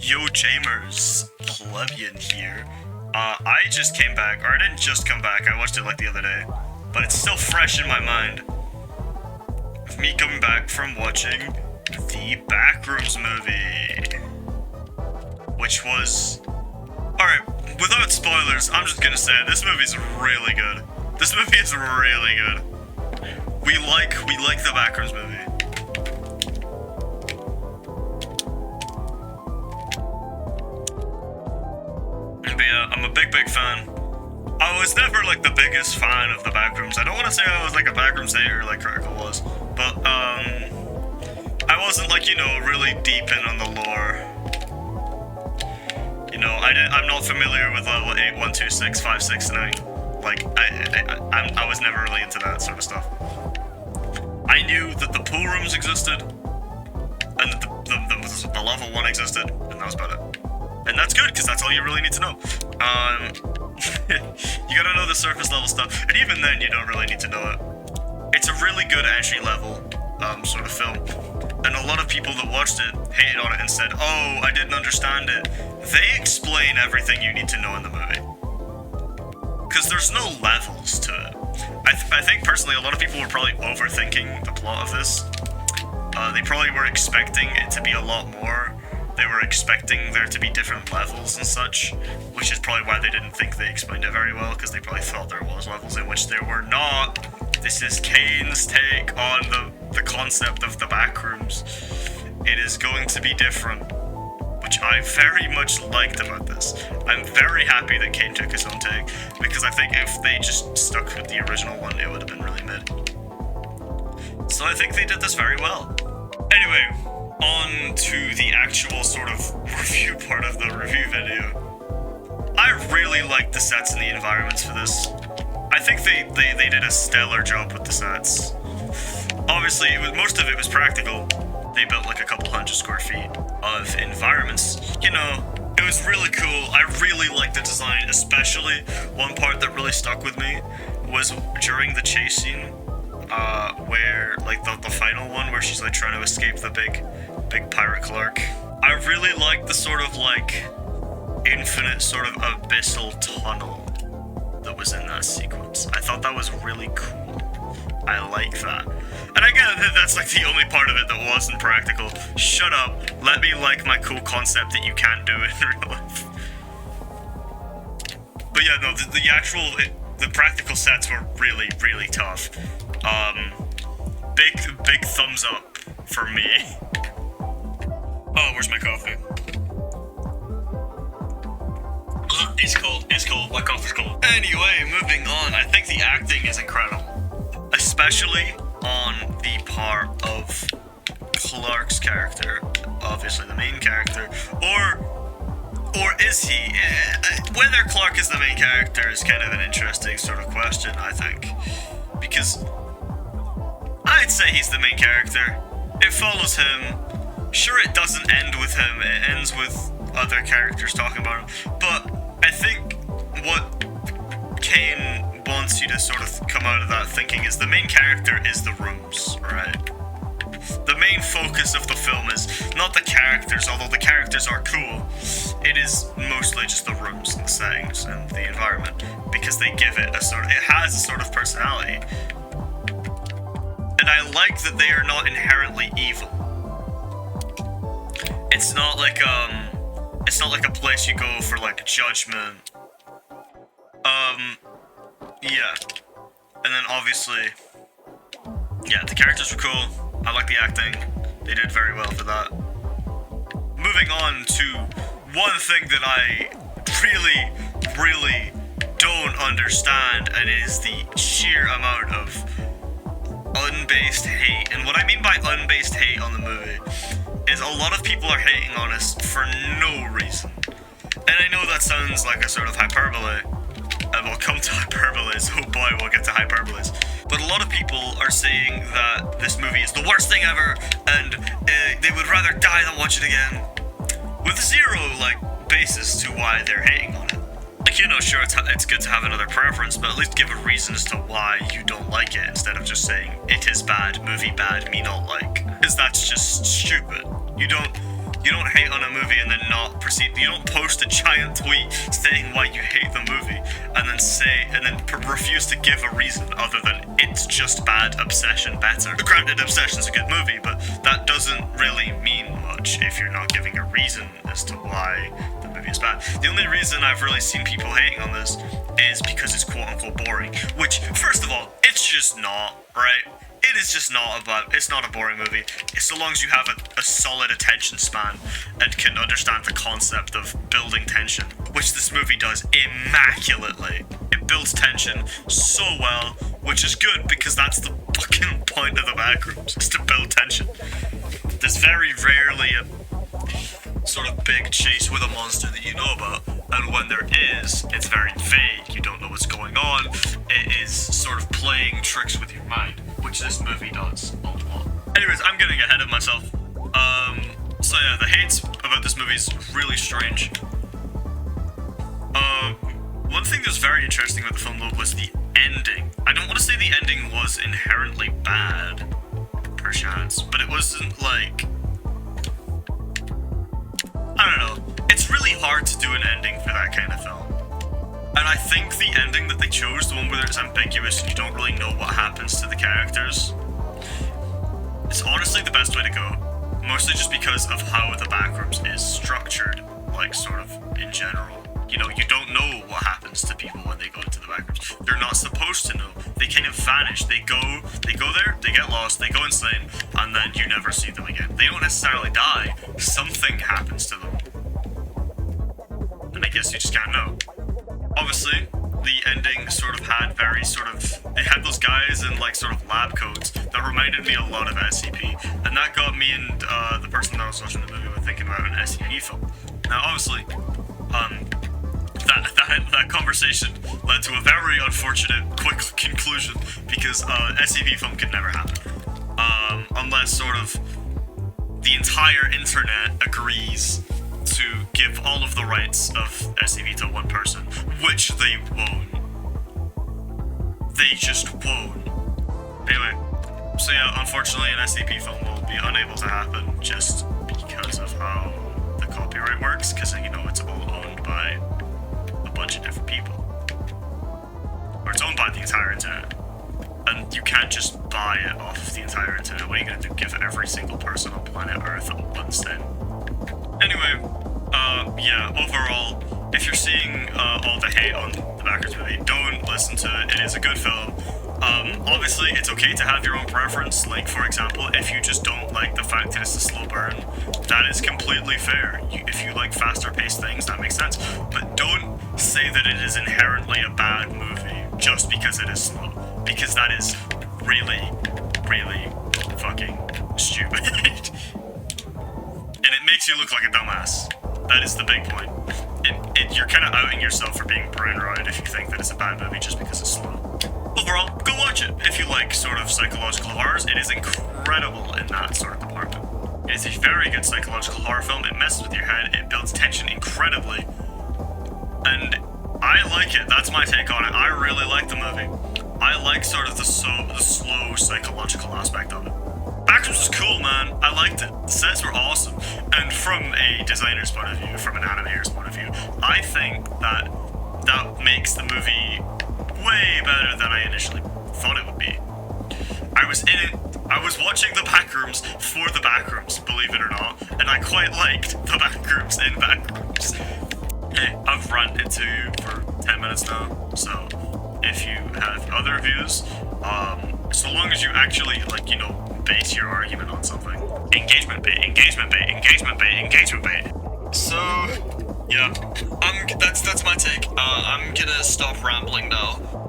Yo, Jamers, Plebeian here. I just came back, or I didn't just come back, I watched it like the other day, but it's still fresh in my mind. Of me coming back from watching the Backrooms movie. Which was... Alright, without spoilers, I'm just gonna say this movie's really good. This movie is really good. We like the Backrooms movie. But yeah, I'm a big fan. I was never like the biggest fan of the Backrooms. I don't want to say I was like a Backrooms hater like Critical was, but I wasn't like, you know, really deep in on the lore. You know, I'm not familiar with level 8, 1, 2, 6, 5, 6, 9. Like, I was never really into that sort of stuff. I knew that the pool rooms existed, and that the level 1 existed, and that was about it. And that's good, because that's all you really need to know. You gotta know the surface level stuff, and even then you don't really need to know it. It's a really good entry level sort of film, and a lot of people that watched it hated on it and said, oh, I didn't understand it. They explain everything you need to know in the movie. Because there's no levels to it. I think personally a lot of people were probably overthinking the plot of this. They probably were expecting it to be a lot more. They were expecting there to be different levels and such, which is probably why they didn't think they explained it very well, because they probably thought there was levels in which there were not. This is Kane's take on the concept of the Backrooms. It is going to be different, which I very much liked about this. I'm very happy that Kane took his own take, because I think if they just stuck with the original one, it would have been really mid. So I think they did this very well. Anyway, on to the actual sort of review part of the review video. I really liked the sets and the environments for this. I think they did a stellar job with the sets. Obviously, most of it was practical. They built like a couple hundred square feet of environments. You know, it was really cool. I really liked the design, especially one part that really stuck with me was during the chase scene, where like the final one where she's like trying to escape the big pirate clerk. I really liked the sort of like infinite sort of abyssal tunnel that was in that sequence. I thought that was really cool. I like that. And again, that's like the only part of it that wasn't practical. Shut up. Let me like my cool concept that you can't do in real life. But yeah, no, the practical sets were really, really tough. Big thumbs up for me. Oh, where's my coffee? It's cold. My coffee's cold. Anyway, moving on. I think the acting is incredible. Especially on the part of Clark's character, obviously the main character, or is he? Whether Clark is the main character is kind of an interesting sort of question, I think, because I'd say he's the main character. It follows him. Sure, it doesn't end with him, it ends with other characters talking about him, but I think what Kane wants you to sort of come out of that thinking is the main character is the rooms, right? The main focus of the film is not the characters, although the characters are cool. It is mostly just the rooms and the settings and the environment, because they give it it has a sort of personality. And I like that they are not inherently evil. It's not like a place you go for like judgment. Yeah. And then obviously, yeah, the characters were cool. I like the acting. They did very well for that. Moving on to one thing that I really don't understand, and it is the sheer amount of unbased hate. And what I mean by unbased hate on the movie is a lot of people are hating on us for no reason. And I know that sounds like a sort of hyperbole, and we'll come to hyperboles. Oh boy, we'll get to hyperboles. But a lot of people are saying that this movie is the worst thing ever, and they would rather die than watch it again, with zero like basis to why they're hating on it. Like, you know, sure, it's good to have another preference, but at least give a reason as to why you don't like it, instead of just saying it is bad, movie bad, me not like, because that's just stupid. You don't hate on a movie and then not you don't post a giant tweet saying why you hate the movie and then refuse to give a reason other than it's just bad, Obsession better. Granted, Obsession's a good movie, but that doesn't really mean much if you're not giving a reason as to why the movie is bad. The only reason I've really seen people hating on this is because it's quote-unquote boring, which, first of all, it's just not, right? It is just it's not a boring movie. So long as you have a solid attention span and can understand the concept of building tension, which this movie does immaculately. It builds tension so well, which is good because that's the fucking point of the Backrooms, is to build tension. There's very rarely a sort of big chase with a monster that you know about, and when there is, it's very vague. You don't know what's going on. It is sort of playing tricks with your mind, which this movie does a lot. Anyways, I'm getting ahead of myself. So yeah, the hates about this movie is really strange. One thing that was very interesting about the film though was the ending. I don't want to say the ending was inherently bad, perchance, but it wasn't like, I don't know. It's really hard to do an ending for that kind of film. And I think the ending that they chose, the one where it's ambiguous and you don't really know what happens to the characters, is honestly the best way to go. Mostly just because of how the Backrooms is structured, like sort of in general. You know, you don't know what happens to people when they go into the Backrooms. They're not supposed to know. They kind of vanish. They go there, they get lost, they go insane, and then you never see them again. They don't necessarily die. Something happens to them. And I guess you just can't know. Obviously, the ending sort of had it had those guys in like sort of lab coats that reminded me a lot of SCP, and that got me and the person that was watching the movie were thinking about an SCP film. Now, obviously, that conversation led to a very unfortunate quick conclusion because SCP film could never happen unless sort of the entire internet agrees to give all of the rights of SCP to one person, which they won't. They just won't. Anyway, so yeah, unfortunately an SCP film will be unable to happen just because of how the copyright works, because you know it's all owned by a bunch of different people. Or it's owned by the entire internet. And you can't just buy it off the entire internet. What are you going to do? Give every single person on planet Earth a one cent? Anyway, yeah, overall, if you're seeing all the hate on the Backrooms movie, don't listen to it. It is a good film. Obviously, it's okay to have your own preference. Like, for example, if you just don't like the fact that it's a slow burn, that is completely fair. If you like faster-paced things, that makes sense. But don't say that it is inherently a bad movie just because it is slow. Because that is really, really fucking stupid. And it makes you look like a dumbass. That is the big point. You're kind of outing yourself for being brain-rotted if you think that it's a bad movie just because it's slow. Overall, go watch it. If you like sort of psychological horrors, it is incredible in that sort of department. It is a very good psychological horror film. It messes with your head. It builds tension incredibly. And I like it. That's my take on it. I really like the movie. I like sort of the slow psychological aspect of it. Backrooms was cool, man. I liked it. The sets were awesome. And from a designer's point of view, from an animator's point of view, I think that makes the movie way better than I initially thought it would be. I was in it. I was watching the Backrooms for the Backrooms, believe it or not, and I quite liked the Backrooms in Backrooms. Hey, I've ranted to you for 10 minutes now, so if you have other views, so long as you actually, like, you know, base your argument on something. Engagement bait, engagement bait, engagement bait, engagement bait. So, yeah, that's my take. I'm gonna stop rambling now.